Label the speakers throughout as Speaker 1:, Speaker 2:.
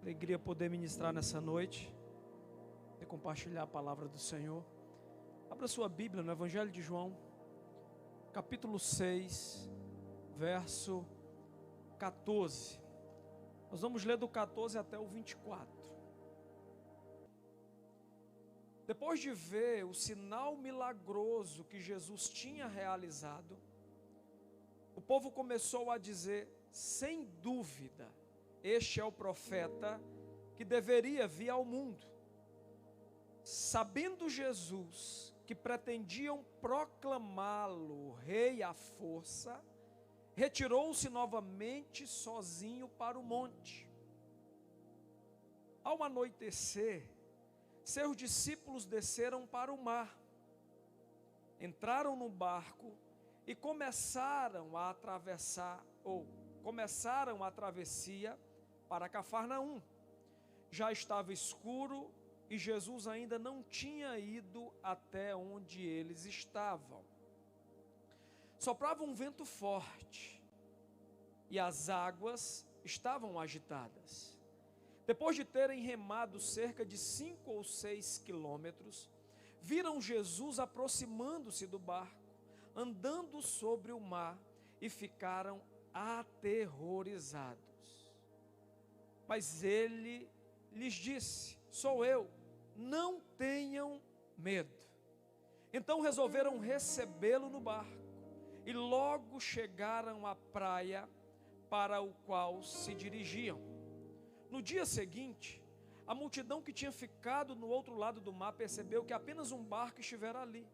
Speaker 1: Alegria poder ministrar nessa noite e compartilhar a palavra do Senhor. Abra sua Bíblia no Evangelho de João, capítulo 6, verso 14. Nós vamos ler do 14 até o 24. Depois de ver o sinal milagroso que Jesus tinha realizado, o povo começou a dizer: sem dúvida, este é o profeta que deveria vir ao mundo. Sabendo Jesus que pretendiam proclamá-lo rei à força, retirou-se novamente sozinho para o monte. Ao anoitecer, seus discípulos desceram para o mar, entraram no barco e começaram a travessia para Cafarnaum. Já estava escuro e Jesus ainda não tinha ido até onde eles estavam. Soprava um vento forte e as águas estavam agitadas. Depois de terem remado cerca de 5 ou 6 quilômetros, viram Jesus aproximando-se do barco, andando sobre o mar, e ficaram aterrorizados. Mas ele lhes disse: sou eu, não tenham medo. Então resolveram recebê-lo no barco e logo chegaram à praia para o qual se dirigiam. No dia seguinte, a multidão que tinha ficado no outro lado do mar percebeu que apenas um barco estivera ali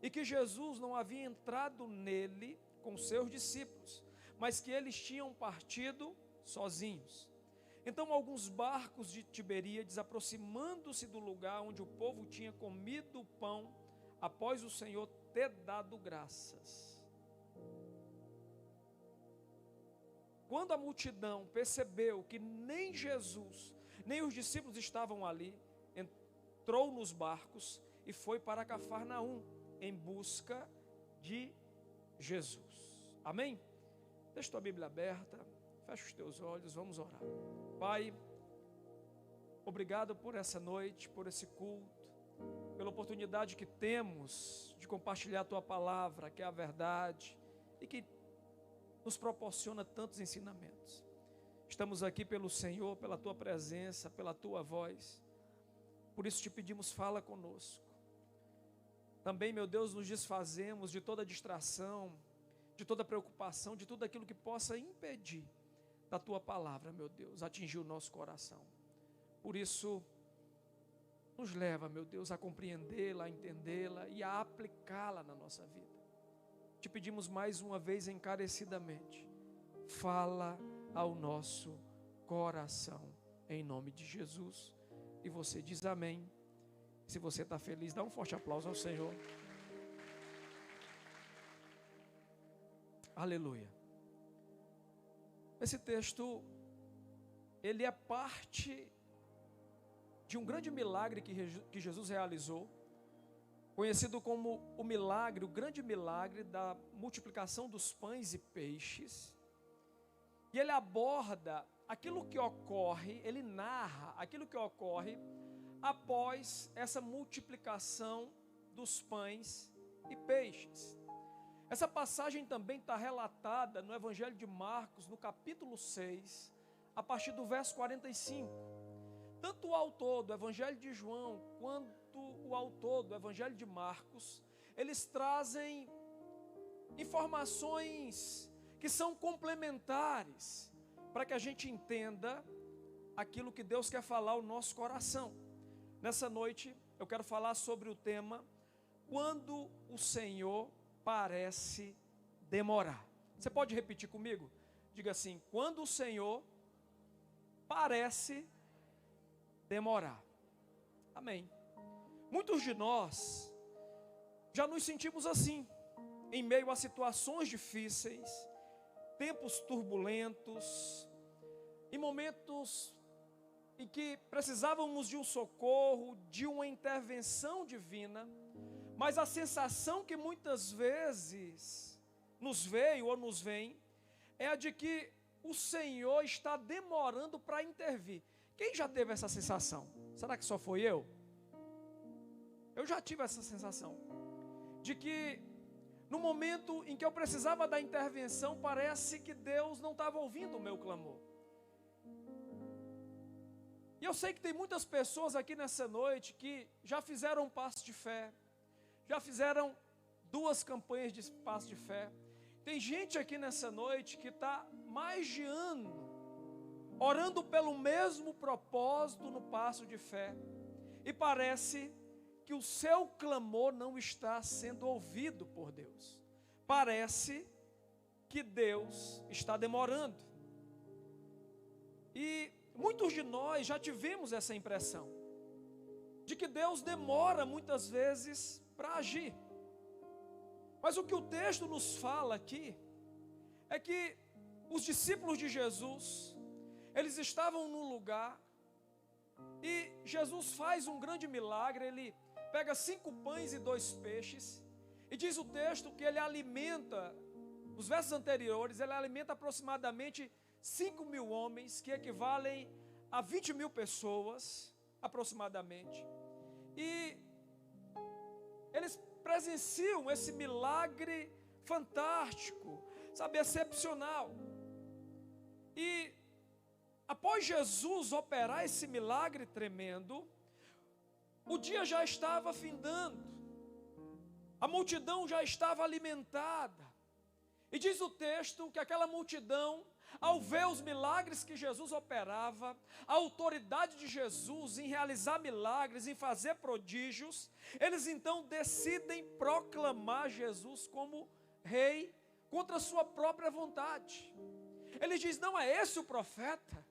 Speaker 1: e que Jesus não havia entrado nele com seus discípulos, mas que eles tinham partido sozinhos. Então alguns barcos de Tiberíades, aproximando-se do lugar onde o povo tinha comido o pão, após o Senhor ter dado graças. Quando a multidão percebeu que nem Jesus, nem os discípulos estavam ali, entrou nos barcos e foi para Cafarnaum, em busca de Jesus. Amém? Deixa tua Bíblia aberta, fecha os teus olhos, vamos orar. Pai, obrigado por essa noite, por esse culto, pela oportunidade que temos de compartilhar a tua palavra, que é a verdade, e que nos proporciona tantos ensinamentos. Estamos aqui pelo Senhor, pela tua presença, pela tua voz. Por isso te pedimos, fala conosco. Também, meu Deus, nos desfazemos de toda distração, de toda preocupação, de tudo aquilo que possa impedir da tua palavra, meu Deus, atingir o nosso coração. Por isso, nos leva, meu Deus, a compreendê-la, a entendê-la e a aplicá-la na nossa vida. Te pedimos mais uma vez encarecidamente, fala ao nosso coração, em nome de Jesus. E você diz amém. Se você está feliz, dá um forte aplauso ao Senhor. Aleluia. Esse texto, ele é parte de um grande milagre que Jesus realizou, conhecido como o grande milagre da multiplicação dos pães e peixes. E ele aborda aquilo que ocorre, ele narra aquilo que ocorre após essa multiplicação dos pães e peixes. Essa passagem também está relatada no Evangelho de Marcos, no capítulo 6, a partir do verso 45. Tanto o autor do Evangelho de João, quanto o autor do Evangelho de Marcos, eles trazem informações que são complementares, para que a gente entenda aquilo que Deus quer falar ao nosso coração. Nessa noite, eu quero falar sobre o tema, quando o Senhor parece demorar. Você pode repetir comigo? Diga assim: quando o Senhor parece demorar. Amém. Muitos de nós já nos sentimos assim, em meio a situações difíceis, tempos turbulentos, em momentos em que precisávamos de um socorro, de uma intervenção divina, mas a sensação que muitas vezes nos veio ou nos vem é a de que o Senhor está demorando para intervir. Quem já teve essa sensação? Será que só foi eu? Eu já tive essa sensação de que no momento em que eu precisava da intervenção, parece que Deus não estava ouvindo o meu clamor. E eu sei que tem muitas pessoas aqui nessa noite que já fizeram um passo de fé, já fizeram 2 campanhas de passo de fé. Tem gente aqui nessa noite que está mais de ano orando pelo mesmo propósito no passo de fé, e parece que o seu clamor não está sendo ouvido por Deus. Parece que Deus está demorando. E muitos de nós já tivemos essa impressão, de que Deus demora muitas vezes para agir. Mas o que o texto nos fala aqui, é que os discípulos de Jesus, eles estavam num lugar, e Jesus faz um grande milagre. Ele pega 5 pães e 2 peixes, e diz o texto que ele alimenta, nos versos anteriores, ele alimenta aproximadamente 5.000 homens, que equivalem a 20.000 pessoas, aproximadamente. E eles presenciam esse milagre fantástico, sabe, excepcional. E após Jesus operar esse milagre tremendo, o dia já estava findando, a multidão já estava alimentada, e diz o texto que aquela multidão, ao ver os milagres que Jesus operava, a autoridade de Jesus em realizar milagres, em fazer prodígios, eles então decidem proclamar Jesus como rei, contra a sua própria vontade. Ele diz: não é esse o profeta?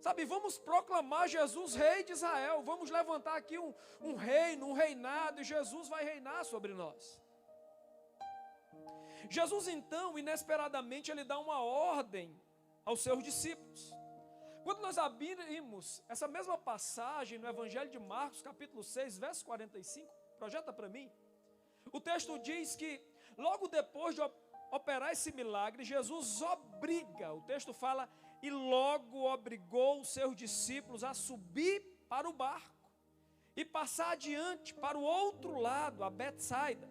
Speaker 1: Sabe, vamos proclamar Jesus rei de Israel, vamos levantar aqui um reino, um reinado, e Jesus vai reinar sobre nós. Jesus então, inesperadamente, ele dá uma ordem aos seus discípulos. Quando nós abrimos essa mesma passagem no Evangelho de Marcos, capítulo 6, verso 45, projeta para mim, o texto diz que logo depois de operar esse milagre, Jesus obriga, o texto fala, e logo obrigou os seus discípulos a subir para o barco e passar adiante para o outro lado, a Betsaida,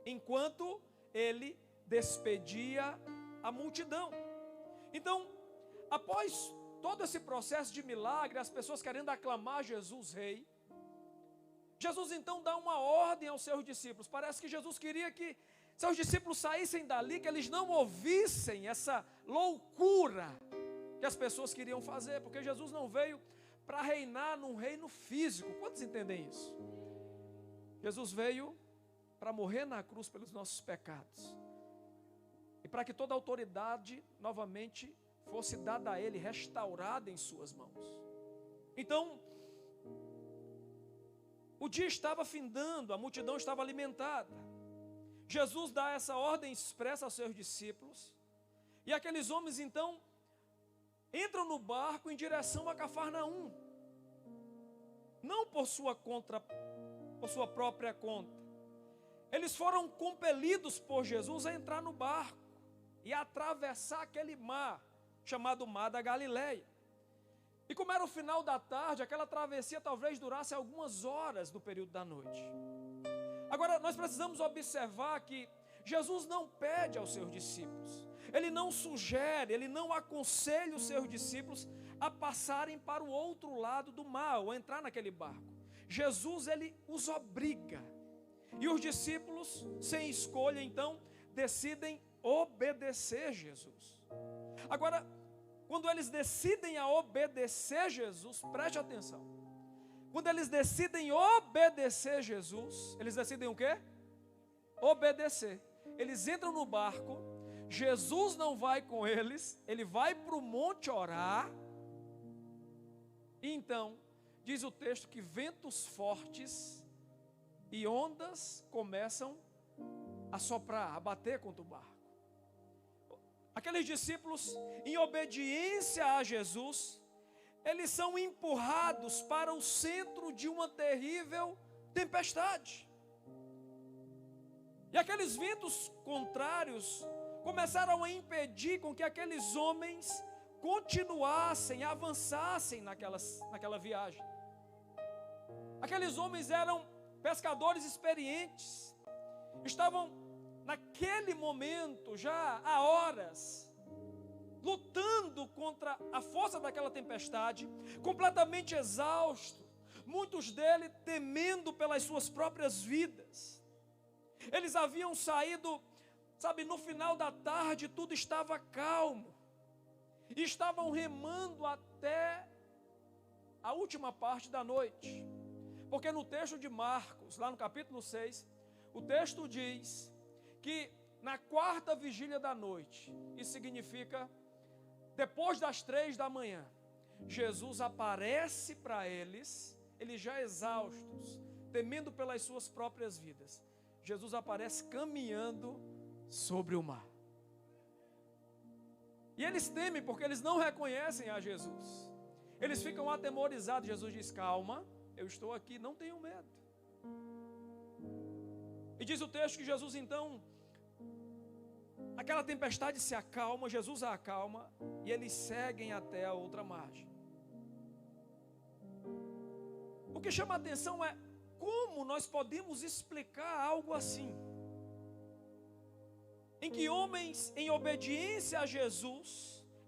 Speaker 1: enquanto ele despedia a multidão. Então, após todo esse processo de milagre, as pessoas querendo aclamar Jesus rei, Jesus então dá uma ordem aos seus discípulos. Parece que Jesus queria que seus discípulos saíssem dali, que eles não ouvissem essa loucura que as pessoas queriam fazer, porque Jesus não veio para reinar num reino físico. Quantos entendem isso? Jesus veio para morrer na cruz pelos nossos pecados, e para que toda a autoridade novamente fosse dada a Ele, restaurada em suas mãos. Então, o dia estava findando, a multidão estava alimentada. Jesus dá essa ordem expressa aos seus discípulos, e aqueles homens então entram no barco em direção a Cafarnaum, não por sua própria conta. Eles foram compelidos por Jesus a entrar no barco e a atravessar aquele mar, chamado Mar da Galileia. E como era o final da tarde, aquela travessia talvez durasse algumas horas do período da noite. Agora, nós precisamos observar que Jesus não pede aos seus discípulos, Ele não sugere, Ele não aconselha os seus discípulos a passarem para o outro lado do mar, ou entrar naquele barco. Jesus, Ele os obriga. E os discípulos, sem escolha, então, decidem obedecer Jesus. Agora, quando eles decidem a obedecer Jesus, preste atenção. Quando eles decidem obedecer Jesus, eles decidem o quê? Obedecer. Eles entram no barco, Jesus não vai com eles, ele vai para o monte orar. E então, diz o texto que ventos fortes e ondas começam a soprar, a bater contra o barco. Aqueles discípulos, em obediência a Jesus, eles são empurrados para o centro de uma terrível tempestade. E aqueles ventos contrários começaram a impedir com que aqueles homens continuassem, avançassem naquela viagem. Aqueles homens eram pescadores experientes, estavam naquele momento já há horas lutando contra a força daquela tempestade, completamente exaustos, muitos deles temendo pelas suas próprias vidas. Eles haviam saído, no final da tarde tudo estava calmo, e estavam remando até a última parte da noite, porque no texto de Marcos, lá no capítulo 6, o texto diz que na quarta vigília da noite, isso significa depois das 3 da manhã, Jesus aparece para eles já exaustos, temendo pelas suas próprias vidas. Jesus aparece caminhando sobre o mar. E eles temem porque eles não reconhecem a Jesus. Eles ficam atemorizados. Jesus diz: calma, eu estou aqui, não tenham medo. E diz o texto que Jesus então, aquela tempestade se acalma, Jesus a acalma, e eles seguem até a outra margem. O que chama a atenção é como nós podemos explicar algo assim, em que homens em obediência a Jesus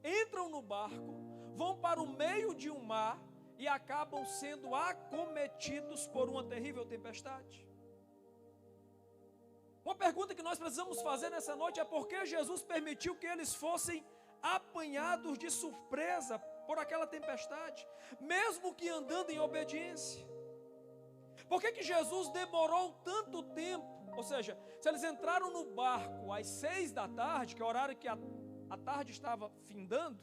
Speaker 1: entram no barco, vão para o meio de um mar e acabam sendo acometidos por uma terrível tempestade. Uma pergunta que nós precisamos fazer nessa noite é: por que Jesus permitiu que eles fossem apanhados de surpresa por aquela tempestade, mesmo que andando em obediência? Por que Jesus demorou tanto tempo? Ou seja, se eles entraram no barco às 6 da tarde, que é o horário que a tarde estava findando,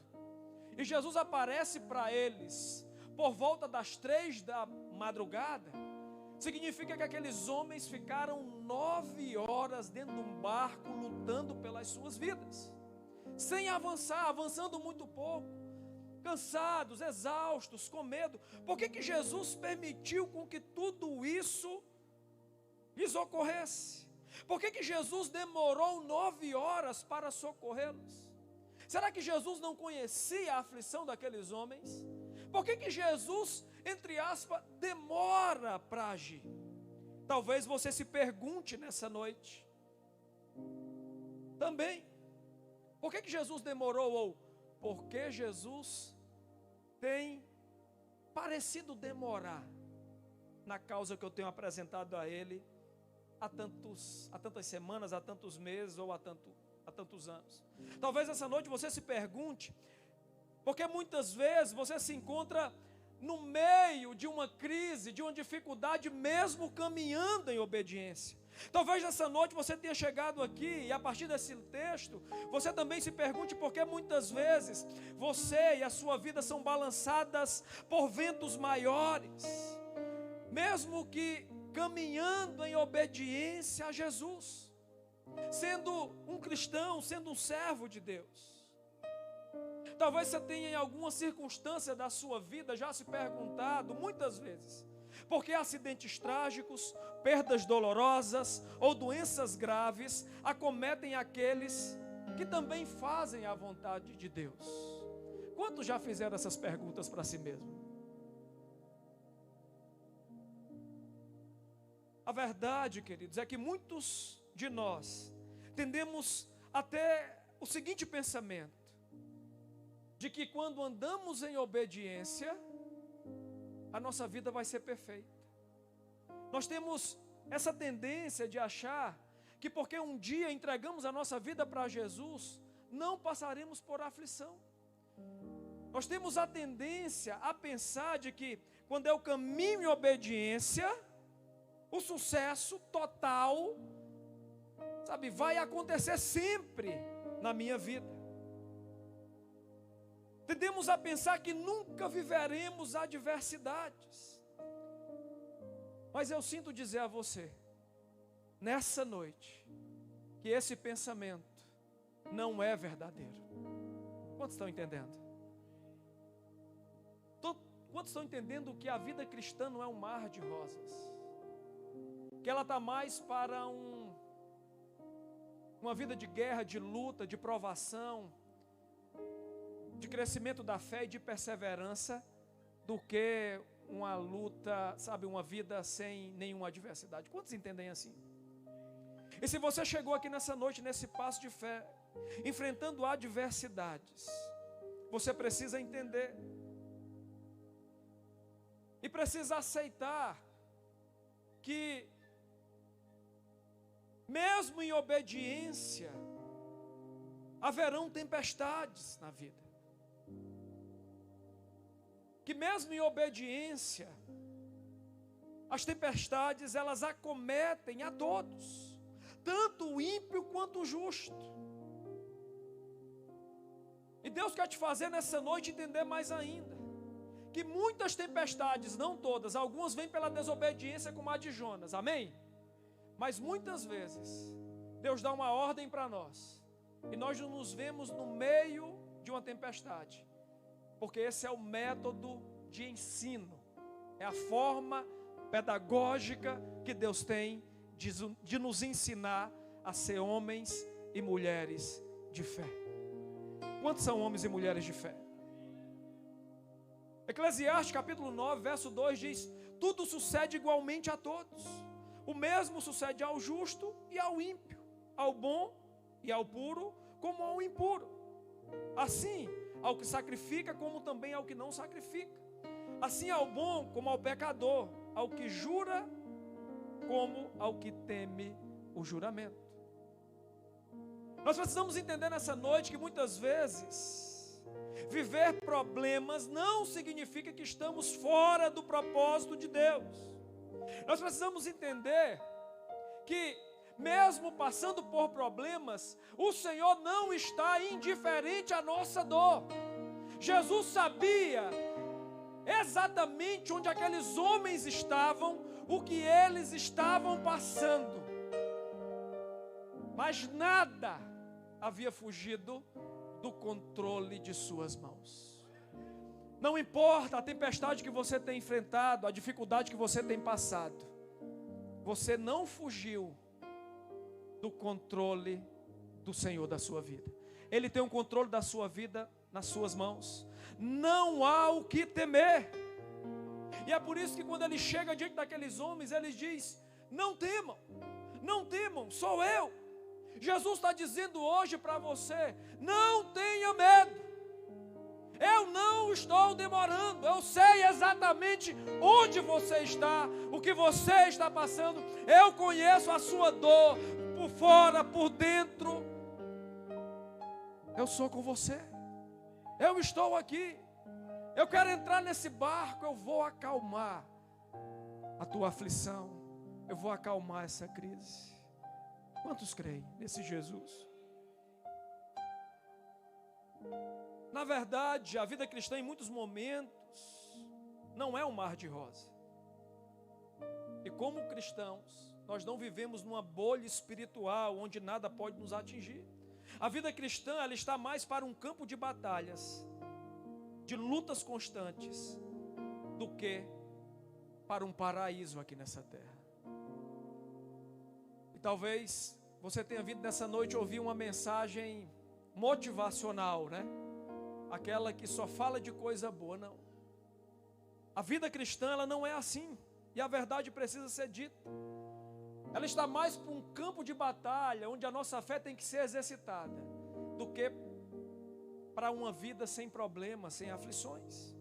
Speaker 1: e Jesus aparece para eles por volta das 3 da madrugada, significa que aqueles homens ficaram 9 horas dentro de um barco lutando pelas suas vidas, sem avançar, avançando muito pouco, cansados, exaustos, com medo. Por que Jesus permitiu com que tudo isso lhes ocorresse? Por que Jesus demorou 9 horas para socorrê-los? Será que Jesus não conhecia a aflição daqueles homens? Por que Jesus, entre aspas, demora para agir? Talvez você se pergunte nessa noite também. Por que Jesus demorou? Ou por que Jesus tem parecido demorar na causa que eu tenho apresentado a Ele há tantas semanas, há tantos meses ou há tantos anos? Talvez essa noite você se pergunte, porque muitas vezes você se encontra no meio de uma crise, de uma dificuldade, mesmo caminhando em obediência. Talvez nessa noite você tenha chegado aqui e a partir desse texto, você também se pergunte por que muitas vezes você e a sua vida são balançadas por ventos maiores, mesmo que caminhando em obediência a Jesus, sendo um cristão, sendo um servo de Deus. Talvez você tenha em alguma circunstância da sua vida já se perguntado muitas vezes, por que acidentes trágicos, perdas dolorosas ou doenças graves acometem aqueles que também fazem a vontade de Deus? Quantos já fizeram essas perguntas para si mesmo? A verdade, queridos, é que muitos de nós tendemos até o seguinte pensamento, de que quando andamos em obediência, a nossa vida vai ser perfeita. Nós temos essa tendência de achar que porque um dia entregamos a nossa vida para Jesus, não passaremos por aflição. Nós temos a tendência a pensar de que quando eu caminho em obediência, o sucesso total, vai acontecer sempre na minha vida. Tendemos a pensar que nunca viveremos adversidades. Mas eu sinto dizer a você, nessa noite, que esse pensamento não é verdadeiro. Quantos estão entendendo? Quantos estão entendendo que a vida cristã não é um mar de rosas? Que ela está mais para uma vida de guerra, de luta, de provação, de crescimento da fé e de perseverança, do que uma luta, sabe, uma vida sem nenhuma adversidade. Quantos entendem assim? E se você chegou aqui nessa noite, nesse passo de fé, enfrentando adversidades, você precisa entender e precisa aceitar que, mesmo em obediência, haverão tempestades na vida. Que mesmo em obediência, as tempestades elas acometem a todos, tanto o ímpio quanto o justo. E Deus quer te fazer nessa noite entender mais ainda, que muitas tempestades, não todas, algumas vêm pela desobediência como a de Jonas, amém? Mas muitas vezes, Deus dá uma ordem para nós, e nós nos vemos no meio de uma tempestade, porque esse é o método de ensino, é a forma pedagógica que Deus tem de nos ensinar a ser homens e mulheres de fé. Quantos são homens e mulheres de fé? Eclesiastes capítulo 9, verso 2 diz: tudo sucede igualmente a todos, o mesmo sucede ao justo e ao ímpio, ao bom e ao puro, como ao impuro, assim ao que sacrifica, como também ao que não sacrifica, assim ao bom como ao pecador, ao que jura, como ao que teme o juramento. Nós precisamos entender nessa noite que muitas vezes viver problemas não significa que estamos fora do propósito de Deus. Nós precisamos entender que, mesmo passando por problemas, o Senhor não está indiferente à nossa dor. Jesus sabia exatamente onde aqueles homens estavam, o que eles estavam passando, mas nada havia fugido do controle de suas mãos. Não importa a tempestade que você tem enfrentado, a dificuldade que você tem passado, você não fugiu do controle do Senhor da sua vida. Ele tem o controle da sua vida nas suas mãos. Não há o que temer. E é por isso que quando ele chega diante daqueles homens, ele diz: não temam, não temam, sou eu. Jesus está dizendo hoje para você: não tenha medo. Eu não estou demorando. Eu sei exatamente onde você está, o que você está passando. Eu conheço a sua dor, por fora, por dentro. Eu sou com você. Eu estou aqui. Eu quero entrar nesse barco. Eu vou acalmar a tua aflição. Eu vou acalmar essa crise. Quantos creem nesse Jesus? Na verdade, a vida cristã em muitos momentos não é um mar de rosa. E como cristãos, nós não vivemos numa bolha espiritual onde nada pode nos atingir. A vida cristã, ela está mais para um campo de batalhas, de lutas constantes, do que para um paraíso aqui nessa terra. E talvez você tenha vindo nessa noite ouvir uma mensagem motivacional, né? Aquela que só fala de coisa boa, não. A vida cristã, ela não é assim. E a verdade precisa ser dita. Ela está mais para um campo de batalha, onde a nossa fé tem que ser exercitada, do que para uma vida sem problemas, sem aflições.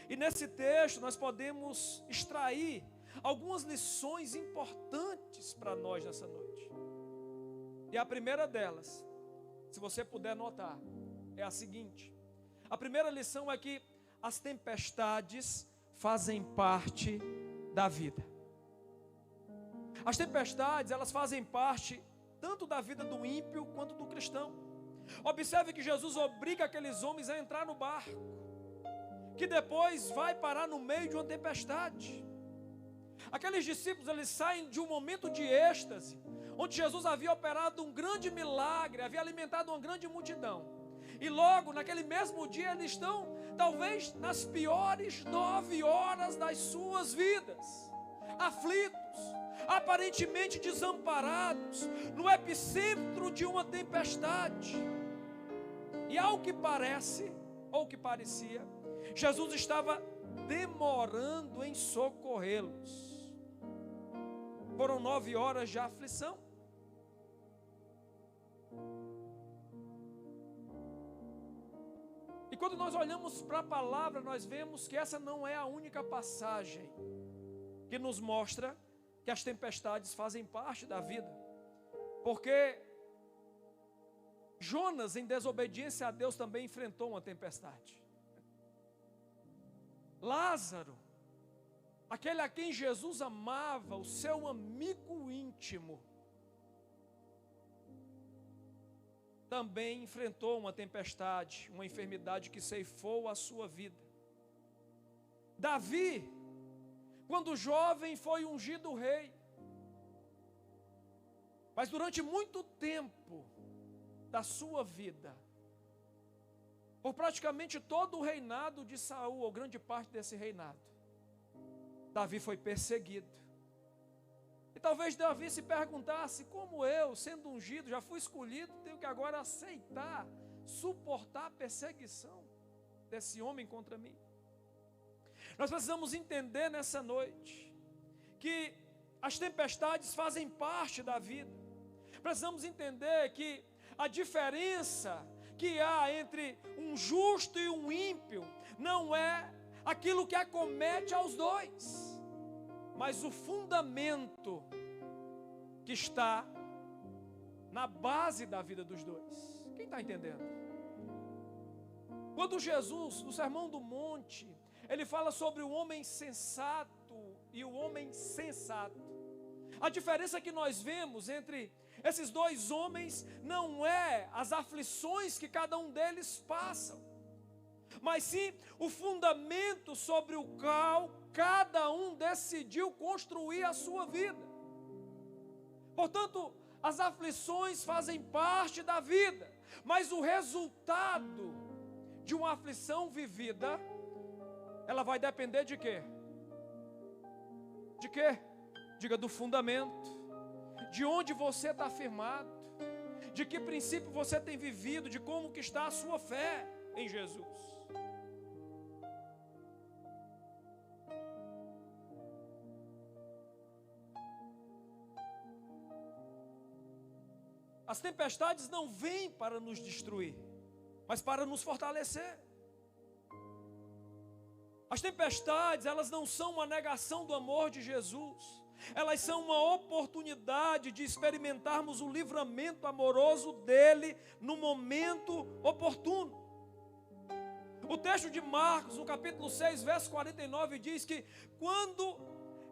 Speaker 1: E nesse texto nós podemos extrair algumas lições importantes para nós nessa noite. E a primeira delas, se você puder notar, é a seguinte: a primeira lição é que as tempestades fazem parte da vida. As tempestades, elas fazem parte tanto da vida do ímpio quanto do cristão. Observe que Jesus obriga aqueles homens a entrar no barco, que depois vai parar no meio de uma tempestade. Aqueles discípulos, eles saem de um momento de êxtase, onde Jesus havia operado um grande milagre, havia alimentado uma grande multidão. E logo, naquele mesmo dia, eles estão, talvez, nas piores 9 horas das suas vidas. aflitos, aparentemente desamparados, no epicentro de uma tempestade. E ao que parece, ou que parecia, Jesus estava demorando em socorrê-los. Foram 9 horas de aflição. E quando nós olhamos para a palavra, nós vemos que essa não é a única passagem que nos mostra que as tempestades fazem parte da vida. Porque Jonas, em desobediência a Deus, também enfrentou uma tempestade. Lázaro, aquele a quem Jesus amava, o seu amigo íntimo, também enfrentou uma tempestade, uma enfermidade que ceifou a sua vida. Davi, quando jovem, foi ungido rei, mas durante muito tempo da sua vida, por praticamente todo o reinado de Saul, ou grande parte desse reinado, Davi foi perseguido. E talvez Davi se perguntasse: como eu, sendo ungido, já fui escolhido, tenho que agora aceitar, suportar a perseguição desse homem contra mim? Nós precisamos entender nessa noite que as tempestades fazem parte da vida. Precisamos entender que a diferença que há entre um justo e um ímpio não é aquilo que acomete aos dois, mas o fundamento que está na base da vida dos dois. Quem está entendendo? Quando Jesus, no Sermão do Monte, ele fala sobre o homem sensato e o homem sensato, a diferença que nós vemos entre esses dois homens não é as aflições que cada um deles passam, mas sim o fundamento sobre o qual cada um decidiu construir a sua vida. Portanto, as aflições fazem parte da vida, mas o resultado de uma aflição vivida, ela vai depender de quê? De quê? Diga: do fundamento, de onde você está firmado, de que princípio você tem vivido, de como que está a sua fé em Jesus. As tempestades não vêm para nos destruir, mas para nos fortalecer. As tempestades, elas não são uma negação do amor de Jesus, elas são uma oportunidade de experimentarmos o livramento amoroso dele no momento oportuno. O texto de Marcos, no capítulo 6, verso 49, diz que quando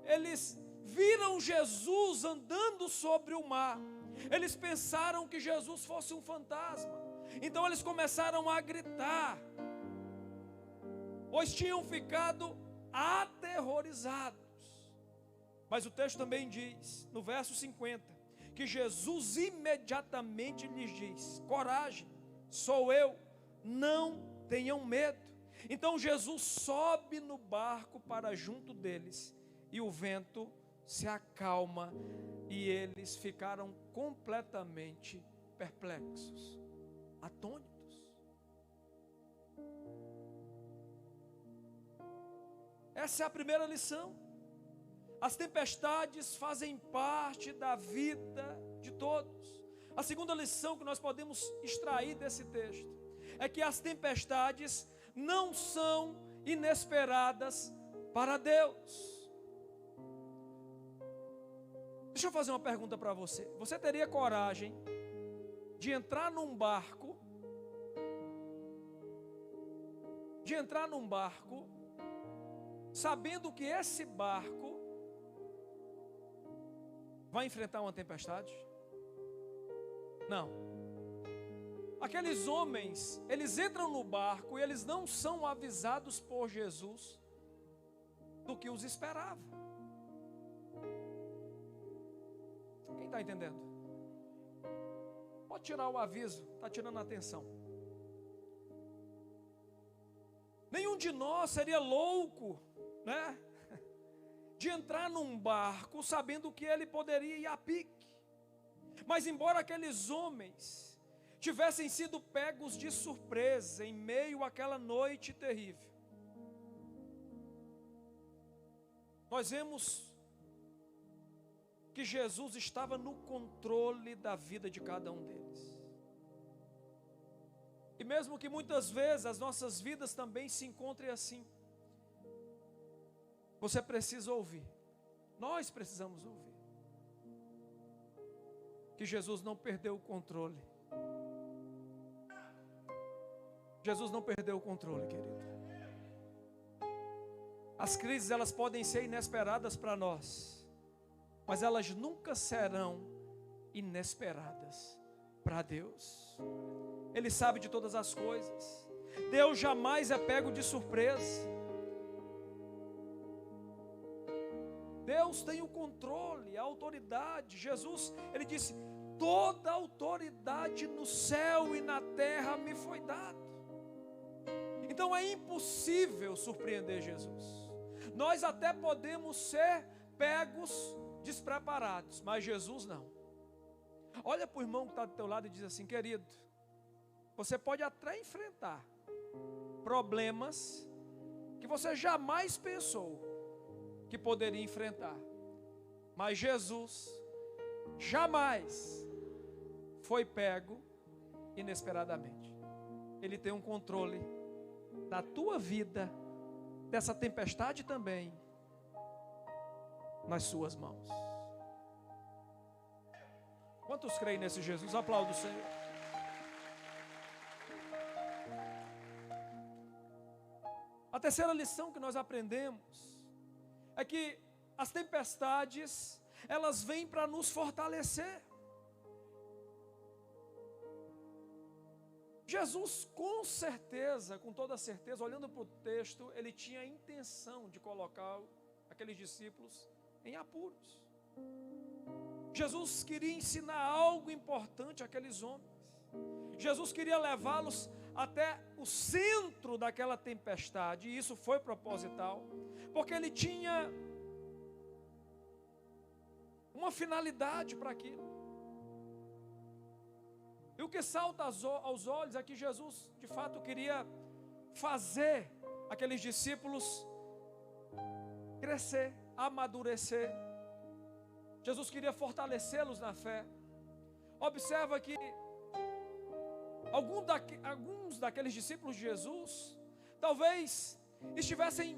Speaker 1: eles viram Jesus andando sobre o mar, eles pensaram que Jesus fosse um fantasma. Então eles começaram a gritar, pois tinham ficado aterrorizados. Mas o texto também diz, no verso 50, que Jesus imediatamente lhes diz: coragem, sou eu, não tenham medo. Então Jesus sobe no barco para junto deles, e o vento se acalma, e eles ficaram completamente perplexos, atônitos. Essa é a primeira lição. As tempestades fazem parte da vida de todos. A segunda lição que nós podemos extrair desse texto é que as tempestades não são inesperadas para Deus. Deixa eu fazer uma pergunta para você. Você teria coragem de entrar num barco, sabendo que esse barco vai enfrentar uma tempestade? Não. Aqueles homens, eles entram no barco e eles não são avisados por Jesus do que os esperava. Quem está entendendo? Pode tirar o aviso, está tirando a atenção. Nenhum de nós seria louco, né? de entrar num barco sabendo que ele poderia ir a pique. Mas embora aqueles homens tivessem sido pegos de surpresa em meio àquela noite terrível, nós vemos que Jesus estava no controle da vida de cada um deles. E mesmo que muitas vezes as nossas vidas também se encontrem assim, você precisa ouvir, nós precisamos ouvir, que Jesus não perdeu o controle. Jesus não perdeu o controle, querido. As crises, elas podem ser inesperadas para nós, mas elas nunca serão inesperadas para Deus. Ele sabe de todas as coisas. Deus jamais é pego de surpresa. Deus tem o controle, a autoridade. Jesus, ele disse: toda autoridade no céu e na terra me foi dada. Então é impossível surpreender Jesus. Nós até podemos ser pegos despreparados, mas Jesus não. Olha para o irmão que está do teu lado e diz assim: querido, você pode até enfrentar problemas que você jamais pensou que poderia enfrentar, mas Jesus jamais foi pego inesperadamente. Ele tem um controle da tua vida, dessa tempestade também, nas suas mãos. Quantos creem nesse Jesus? Aplauda o Senhor. A terceira lição que nós aprendemos é que as tempestades, elas vêm para nos fortalecer. Jesus, com certeza, com toda certeza, olhando para o texto, ele tinha a intenção de colocar aqueles discípulos em apuros. Jesus queria ensinar algo importante àqueles homens. Jesus queria levá-los até o centro daquela tempestade, e isso foi proposital, porque ele tinha uma finalidade para aquilo. E o que salta aos olhos é que Jesus, de fato, queria fazer aqueles discípulos crescer, amadurecer. Jesus queria fortalecê-los na fé. Observa que alguns daqueles discípulos de Jesus talvez estivessem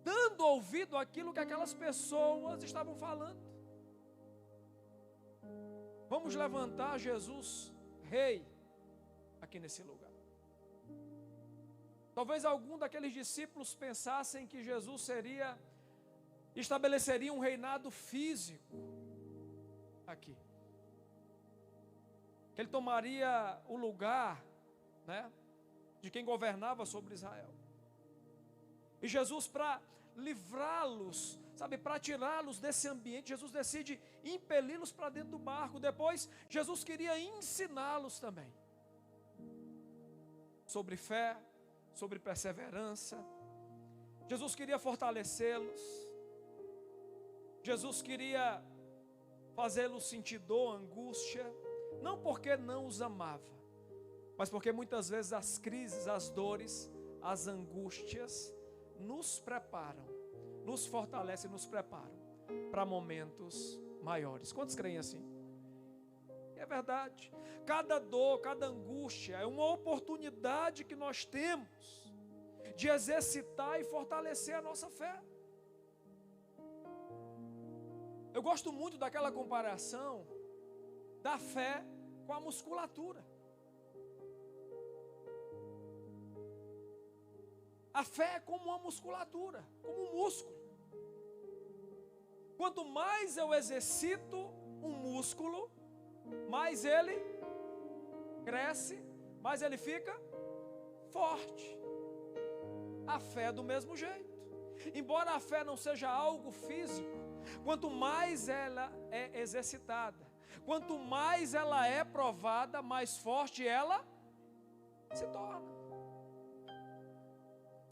Speaker 1: dando ouvido àquilo que aquelas pessoas estavam falando. Vamos levantar Jesus rei aqui nesse lugar. Talvez algum daqueles discípulos pensassem que Jesus estabeleceria um reinado físico aqui. Que ele tomaria o lugar, de quem governava sobre Israel. E Jesus, para livrá-los, para tirá-los desse ambiente, Jesus decide impeli-los para dentro do barco. Depois, Jesus queria ensiná-los também sobre fé, sobre perseverança. Jesus queria fortalecê-los. Jesus queria fazê-los sentir dor, angústia, não porque não os amava, mas porque muitas vezes as crises, as dores, as angústias nos preparam, nos fortalecem, nos preparam para momentos maiores. Quantos creem assim? É verdade. Cada dor, cada angústia é uma oportunidade que nós temos de exercitar e fortalecer a nossa fé. Eu gosto muito daquela comparação da fé com a musculatura. A fé é como uma musculatura, como um músculo. Quanto mais eu exercito um músculo, mais ele cresce, mais ele fica forte. A fé é do mesmo jeito. Embora a fé não seja algo físico, quanto mais ela é exercitada, quanto mais ela é provada, mais forte ela se torna.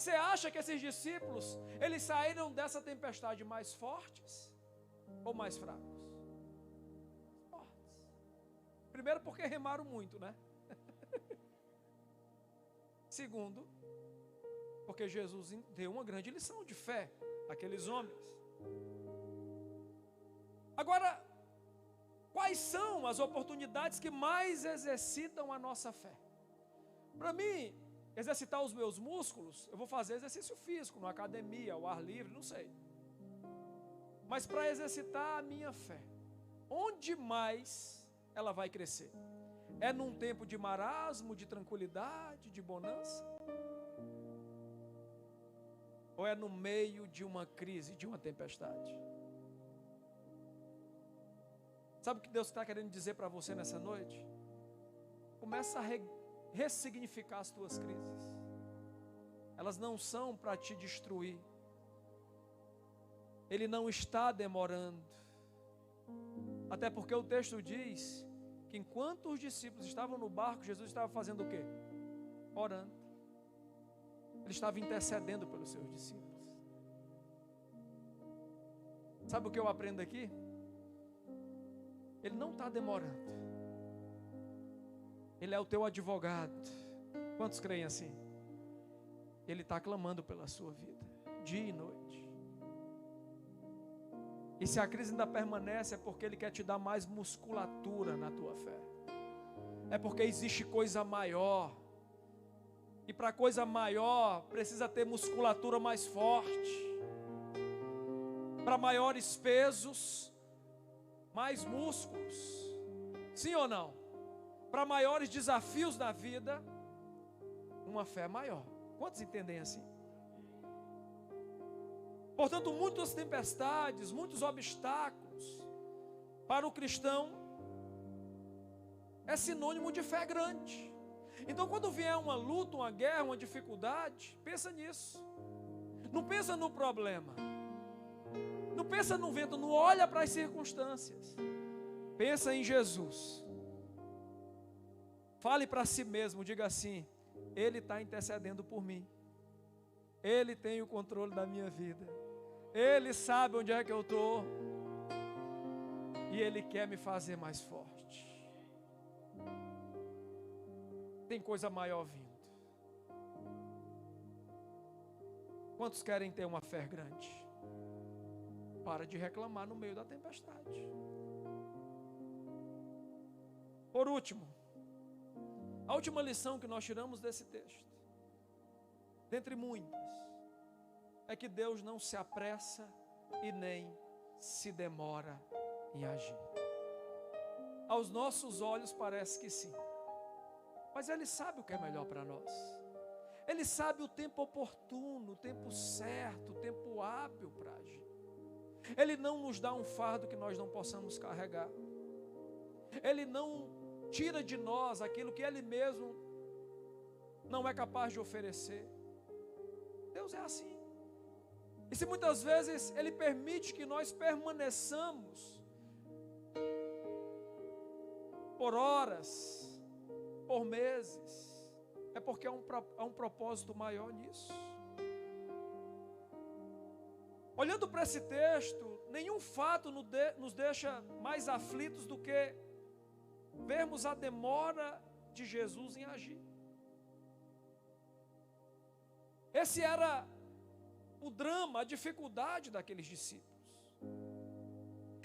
Speaker 1: Você acha que esses discípulos, eles saíram dessa tempestade mais fortes ou mais fracos? Fortes. Primeiro porque remaram muito, né? Segundo, porque Jesus deu uma grande lição de fé àqueles homens. Agora, quais são as oportunidades que mais exercitam a nossa fé? Para mim, exercitar os meus músculos, eu vou fazer exercício físico, na academia, ao ar livre, não sei. Mas para exercitar a minha fé, onde mais ela vai crescer? É num tempo de marasmo, de tranquilidade, de bonança? Ou é no meio de uma crise, de uma tempestade? Sabe o que Deus está querendo dizer para você nessa noite? Começa a ressignificar as tuas crises. Elas não são para te destruir. Ele não está demorando. Até porque o texto diz que enquanto os discípulos estavam no barco, Jesus estava fazendo o quê? Orando. Ele estava intercedendo pelos seus discípulos. Sabe o que eu aprendo aqui? Ele não está demorando. Ele é o teu advogado. Quantos creem assim? Ele está clamando pela sua vida, dia e noite. E se a crise ainda permanece, é porque Ele quer te dar mais musculatura na tua fé. É porque existe coisa maior. E para coisa maior, precisa ter musculatura mais forte. Para maiores pesos, mais músculos. Sim ou não? Para maiores desafios na vida, uma fé maior. Quantos entendem assim? Portanto, muitas tempestades, muitos obstáculos para o cristão é sinônimo de fé grande. Então, quando vier uma luta, uma guerra, uma dificuldade, pensa nisso. Não pensa no problema. Não pensa no vento, não olha para as circunstâncias. Pensa em Jesus. Fale para si mesmo, diga assim: Ele está intercedendo por mim. Ele tem o controle da minha vida. Ele sabe onde é que eu estou. E Ele quer me fazer mais forte. Tem coisa maior vindo. Quantos querem ter uma fé grande? Para de reclamar no meio da tempestade. Por último, a última lição que nós tiramos desse texto, dentre muitas, é que Deus não se apressa e nem se demora em agir. Aos nossos olhos parece que sim, mas Ele sabe o que é melhor para nós. Ele sabe o tempo oportuno, o tempo certo, o tempo hábil para agir. Ele não nos dá um fardo que nós não possamos carregar. Ele não tira de nós aquilo que Ele mesmo não é capaz de oferecer. Deus é assim. E se muitas vezes Ele permite que nós permaneçamos por horas, por meses, é porque há um propósito maior nisso. Olhando para esse texto, nenhum fato nos deixa mais aflitos do que vermos a demora de Jesus em agir. Esse era o drama, a dificuldade daqueles discípulos.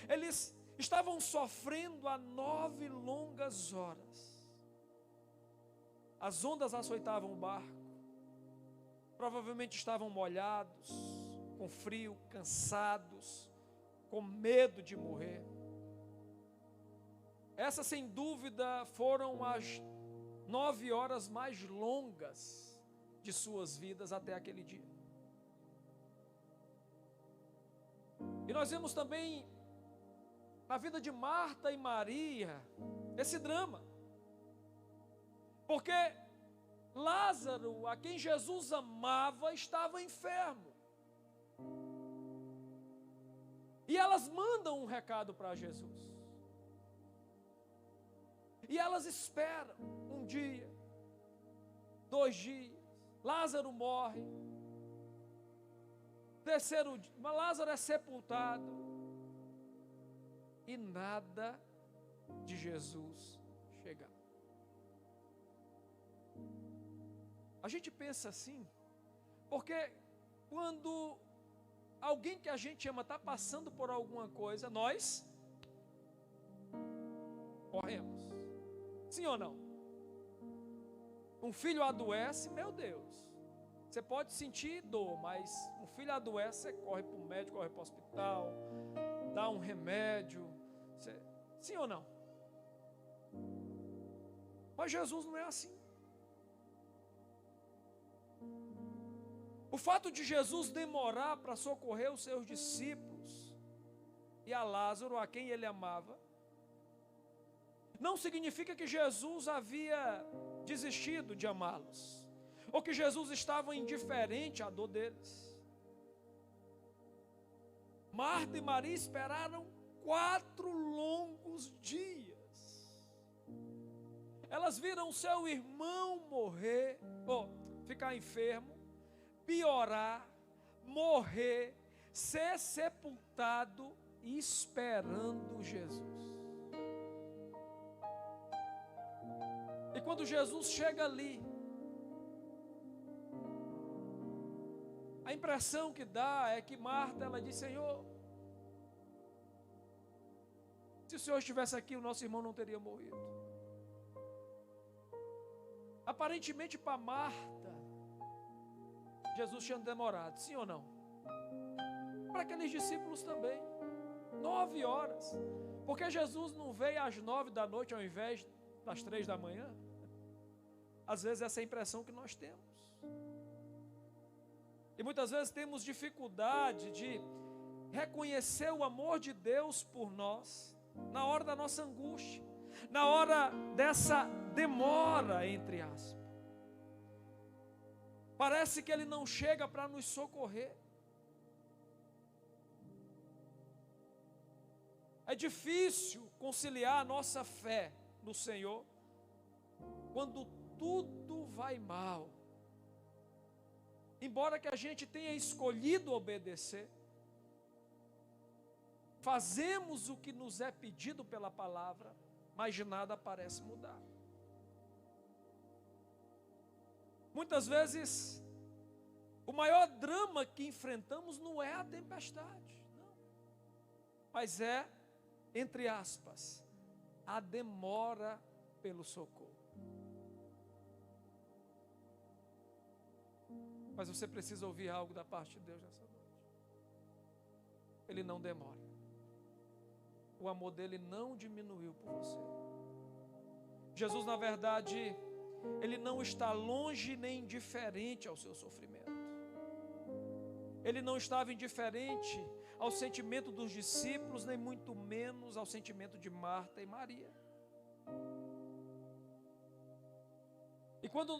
Speaker 1: Eles estavam sofrendo há 9 longas horas. As ondas açoitavam o barco. Provavelmente estavam molhados, com frio, cansados, com medo de morrer. Essas, sem dúvida, foram as 9 horas mais longas de suas vidas até aquele dia. E nós vemos também na vida de Marta e Maria esse drama. Porque Lázaro, a quem Jesus amava, estava enfermo. E elas mandam um recado para Jesus. E elas esperam um dia, 2 dias. Lázaro morre. terceiro dia, Lázaro é sepultado. E nada de Jesus chegar. A gente pensa assim, porque quando alguém que a gente ama está passando por alguma coisa, nós corremos. Sim ou não? Um filho adoece, meu Deus. Você pode sentir dor, mas um filho adoece, você corre para o médico, corre para o hospital, dá um remédio. Sim ou não? Mas Jesus não é assim. O fato de Jesus demorar para socorrer os seus discípulos e a Lázaro, a quem ele amava, não significa que Jesus havia desistido de amá-los, ou que Jesus estava indiferente à dor deles. Marta e Maria esperaram 4 longos dias. Elas viram seu irmão morrer, ficar enfermo, piorar, morrer, ser sepultado e esperando Jesus. E quando Jesus chega ali, a impressão que dá é que Marta, ela diz: Senhor, se o Senhor estivesse aqui, o nosso irmão não teria morrido. Aparentemente para Marta, Jesus tinha demorado, sim ou não? Para aqueles discípulos também, 9 horas. Porque Jesus não veio às 9 da noite ao invés das 3 da manhã? Às vezes essa é a impressão que nós temos. E muitas vezes temos dificuldade de reconhecer o amor de Deus por nós, na hora da nossa angústia, na hora dessa demora, entre aspas. Parece que Ele não chega para nos socorrer. É difícil conciliar a nossa fé no Senhor quando tudo vai mal. Embora que a gente tenha escolhido obedecer, fazemos o que nos é pedido pela palavra, mas nada parece mudar. Muitas vezes, o maior drama que enfrentamos não é a tempestade, não. Mas é, entre aspas, a demora pelo socorro. Mas você precisa ouvir algo da parte de Deus nessa noite. Ele não demora. O amor dele não diminuiu por você. Jesus, na verdade, Ele não está longe nem indiferente ao seu sofrimento. Ele não estava indiferente ao sentimento dos discípulos, nem muito menos ao sentimento de Marta e Maria. E quando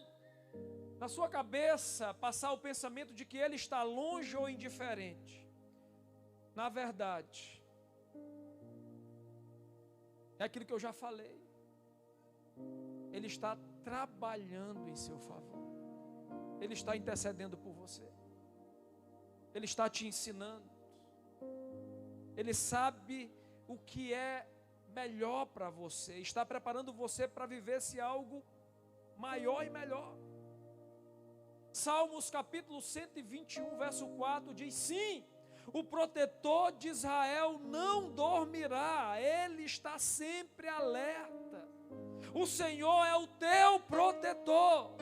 Speaker 1: na sua cabeça passar o pensamento de que Ele está longe ou indiferente, na verdade, é aquilo que eu já falei. Ele está trabalhando em seu favor. Ele está intercedendo por você. Ele está te ensinando. Ele sabe o que é melhor para você. Está preparando você para viver esse algo maior e melhor. Salmos capítulo 121, verso 4 diz: sim, o protetor de Israel não dormirá, ele está sempre alerta. O Senhor é o teu protetor,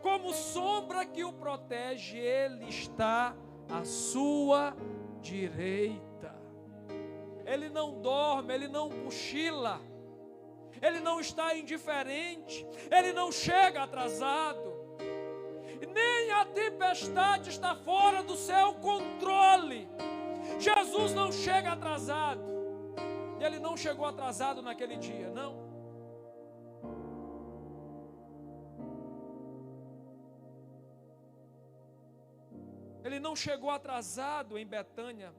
Speaker 1: como sombra que o protege, Ele está à sua direita. Ele não dorme, Ele não cochila, Ele não está indiferente, Ele não chega atrasado. Nem a tempestade está fora do seu controle. Jesus não chega atrasado. Ele não chegou atrasado naquele dia, não. Ele não chegou atrasado em Betânia,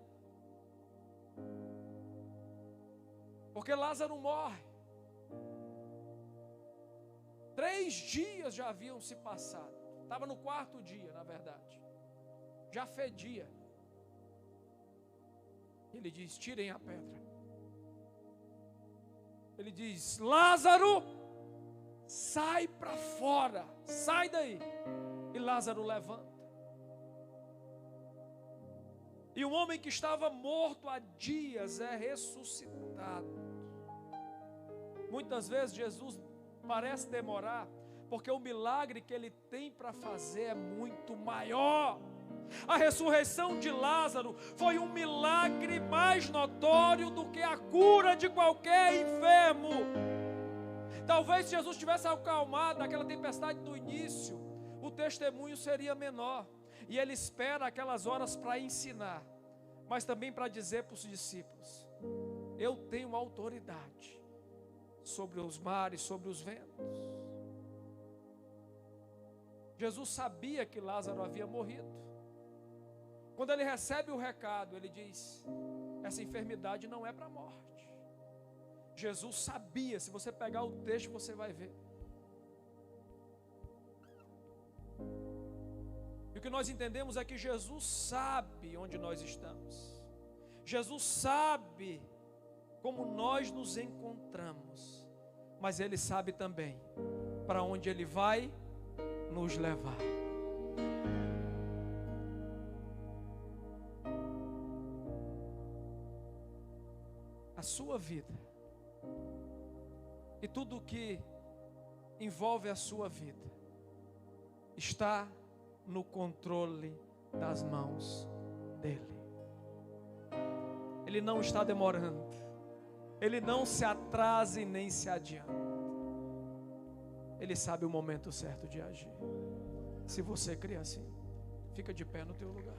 Speaker 1: porque Lázaro morre. 3 dias já haviam se passado. Estava no 4º dia, na verdade. Já fedia. Ele diz: tirem a pedra. Ele diz: Lázaro, sai para fora, sai daí. E Lázaro levanta. E um homem que estava morto há dias é ressuscitado. Muitas vezes Jesus parece demorar, porque o milagre que ele tem para fazer é muito maior. A ressurreição de Lázaro foi um milagre mais notório do que a cura de qualquer enfermo. Talvez se Jesus tivesse acalmado aquela tempestade no início, o testemunho seria menor. E ele espera aquelas horas para ensinar, mas também para dizer para os discípulos: eu tenho autoridade sobre os mares, sobre os ventos. Jesus sabia que Lázaro havia morrido. Quando ele recebe o recado, ele diz: essa enfermidade não é para a morte. Jesus sabia, se você pegar o texto você vai ver. E o que nós entendemos é que Jesus sabe onde nós estamos. Jesus sabe como nós nos encontramos. Mas Ele sabe também para onde Ele vai nos levar. A sua vida e tudo o que envolve a sua vida está no controle das mãos dEle. Ele não está demorando, Ele não se atrasa e nem se adianta. Ele sabe o momento certo de agir. Se você crê assim, fica de pé no teu lugar.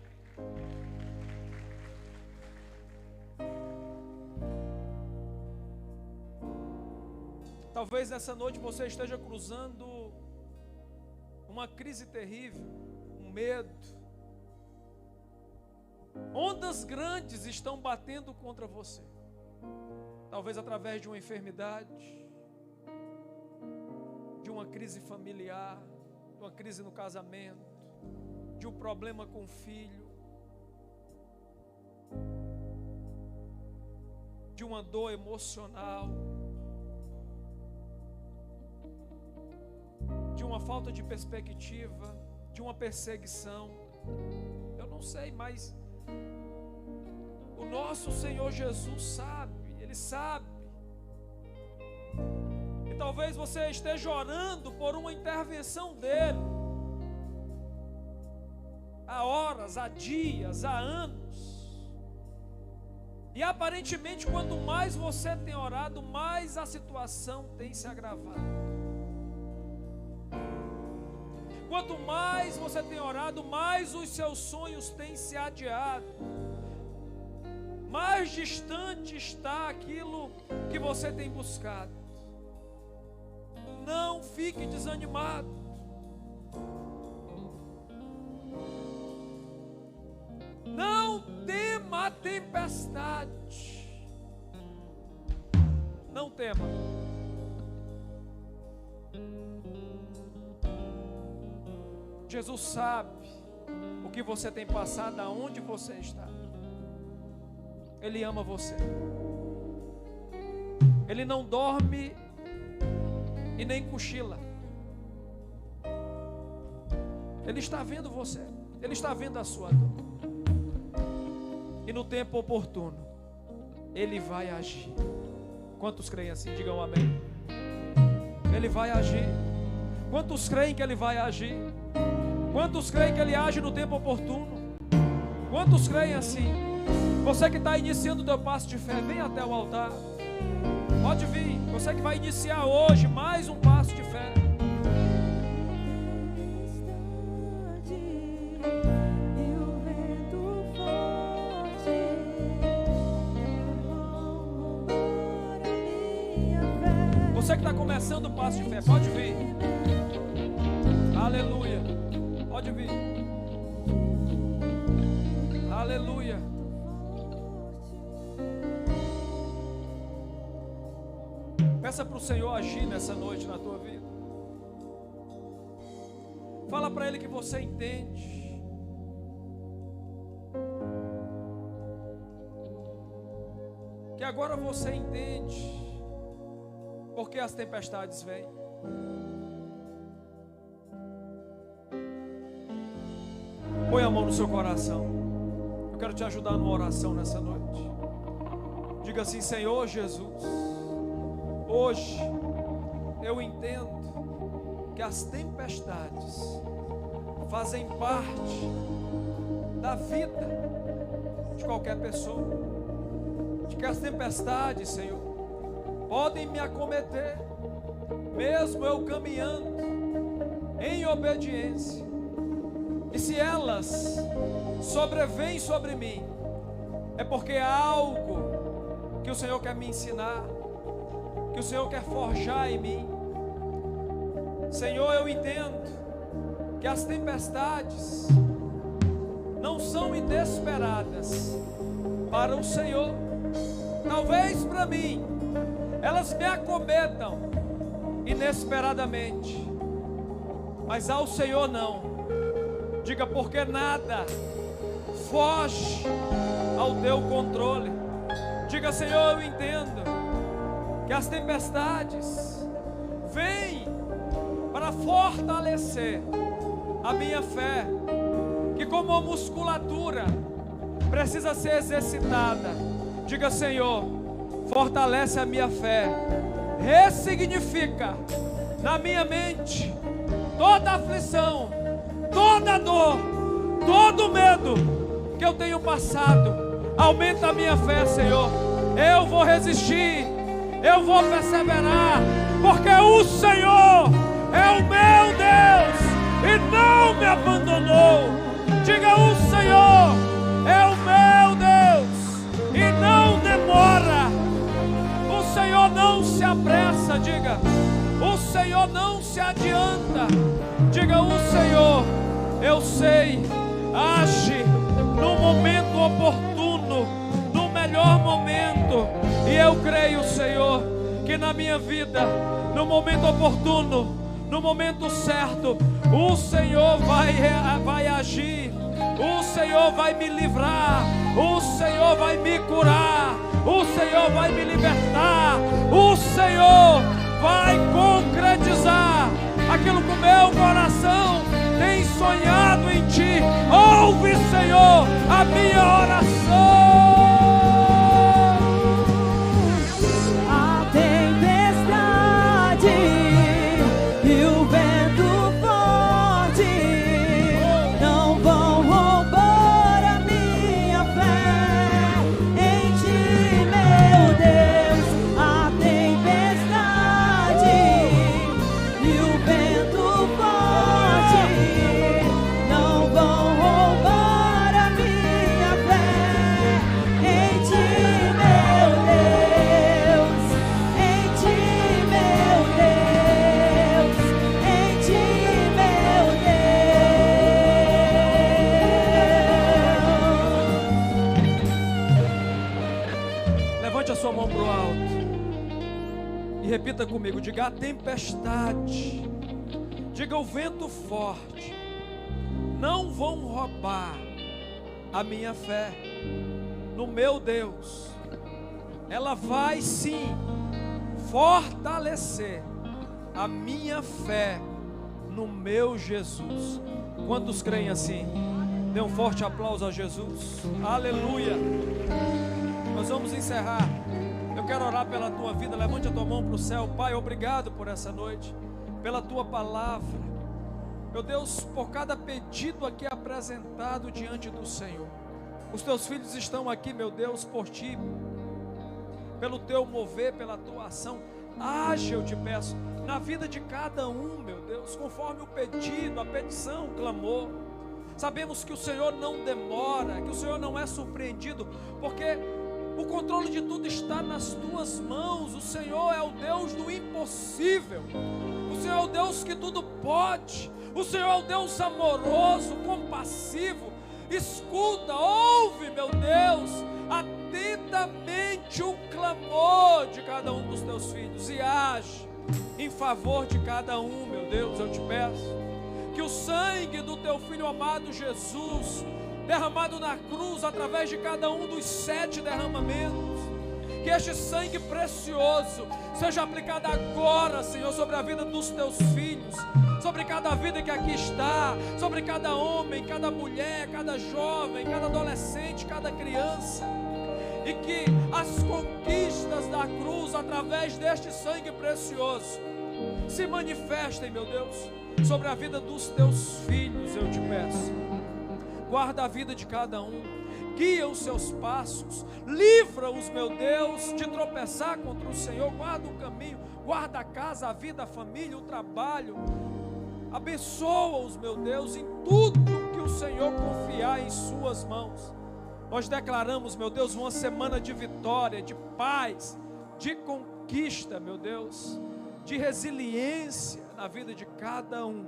Speaker 1: Talvez nessa noite você esteja cruzando uma crise terrível, um medo. Ondas grandes estão batendo contra você. Talvez através de uma enfermidade, de uma crise familiar, de uma crise no casamento, de um problema com o filho, de uma dor emocional, de uma falta de perspectiva, de uma perseguição. Eu não sei, mas o nosso Senhor Jesus sabe, Ele sabe. E talvez você esteja orando por uma intervenção dEle, há horas, há dias, há anos. E aparentemente, quanto mais você tem orado, mais a situação tem se agravado. Quanto mais você tem orado, mais os seus sonhos têm se adiado. Mais distante está aquilo que você tem buscado. Não fique desanimado. Não tema a tempestade. Não tema. Jesus sabe o que você tem passado, aonde você está. Ele ama você. Ele não dorme e nem cochila. Ele está vendo você. Ele está vendo a sua dor. E no tempo oportuno, Ele vai agir. Quantos creem assim? Digam amém. Ele vai agir. Quantos creem que Ele vai agir? Quantos creem que Ele age no tempo oportuno? Quantos creem assim? Você que está iniciando o teu passo de fé, vem até o altar. Pode vir. Você que vai iniciar hoje mais um passo de fé. Você que está começando o passo de fé, pode vir. Aleluia. Pode vir. Aleluia. Peça para o Senhor agir nessa noite na tua vida. Fala para Ele que você entende. que agora você entende por que as tempestades vêm. Põe a mão no seu coração. Eu quero te ajudar numa oração nessa noite. Diga assim: Senhor Jesus, hoje eu entendo que as tempestades fazem parte da vida de qualquer pessoa, de que as tempestades, Senhor, podem me acometer, mesmo eu caminhando em obediência, e se elas sobrevêm sobre mim, é porque há algo que o Senhor quer me ensinar, que o Senhor quer forjar em mim. Senhor, eu entendo que as tempestades não são inesperadas para o Senhor. Talvez para mim elas me acometam inesperadamente, mas ao Senhor não. Diga: porque nada foge ao teu controle. Diga: Senhor, eu entendo que as tempestades vêm para fortalecer a minha fé, que como musculatura precisa ser exercitada. Diga: Senhor, fortalece a minha fé, ressignifica na minha mente toda aflição, toda dor, todo medo que eu tenho passado. Aumenta a minha fé, Senhor. Eu vou resistir, eu vou perseverar, porque o Senhor é o meu Deus e não me abandonou. Diga: o Senhor é o meu Deus e não demora. O Senhor não se apressa. Diga: o Senhor não se adianta. Diga: o Senhor, eu sei, age no momento oportuno, no melhor momento. E eu creio, Senhor, que na minha vida, no momento oportuno, no momento certo, o Senhor vai agir, o Senhor vai me livrar, o Senhor vai me curar, o Senhor vai me libertar, o Senhor vai concretizar aquilo que o meu coração tem sonhado em Ti. Ouve, Senhor, a minha oração. Repita comigo: diga: a tempestade, diga: o vento forte não vão roubar a minha fé no meu Deus. Ela vai sim fortalecer a minha fé no meu Jesus. Quantos creem assim? Dê um forte aplauso a Jesus. Aleluia. Nós vamos encerrar. Eu quero orar pela tua vida. Levante a tua mão para o céu. Pai, obrigado por essa noite, pela tua palavra. Meu Deus, por cada pedido aqui apresentado diante do Senhor. Os teus filhos estão aqui, meu Deus, por ti, pelo teu mover, pela tua ação. Age, eu te peço, na vida de cada um, meu Deus, conforme o pedido, a petição, o clamor. Sabemos que o Senhor não demora, que o Senhor não é surpreendido, porque o controle de tudo está nas tuas mãos. O Senhor é o Deus do impossível. O Senhor é o Deus que tudo pode. O Senhor é o Deus amoroso, compassivo. Escuta, ouve, meu Deus, atentamente o clamor de cada um dos teus filhos e age em favor de cada um, meu Deus. Eu te peço que o sangue do teu Filho amado Jesus, derramado na cruz através de cada um dos 7 derramamentos, Que este sangue precioso seja aplicado agora, Senhor, sobre a vida dos teus filhos, sobre cada vida que aqui está, sobre cada homem, cada mulher, cada jovem, cada adolescente, cada criança. E que as conquistas da cruz, através deste sangue precioso, se manifestem, meu Deus, sobre a vida dos teus filhos, eu te peço. Guarda a vida de cada um, guia os seus passos, livra-os, meu Deus, de tropeçar contra o Senhor, guarda o caminho, guarda a casa, a vida, a família, o trabalho, abençoa-os, meu Deus, em tudo que o Senhor confiar em suas mãos. Nós declaramos, meu Deus, uma semana de vitória, de paz, de conquista, meu Deus, de resiliência na vida de cada um.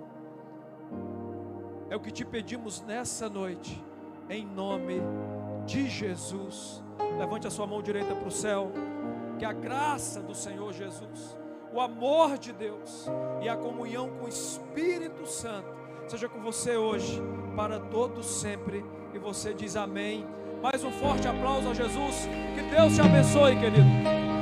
Speaker 1: É o que te pedimos nessa noite, em nome de Jesus. Levante a sua mão direita para o céu. Que a graça do Senhor Jesus, o amor de Deus e a comunhão com o Espírito Santo seja com você hoje, para todos sempre. E você diz amém. Mais um forte aplauso a Jesus. Que Deus te abençoe, querido.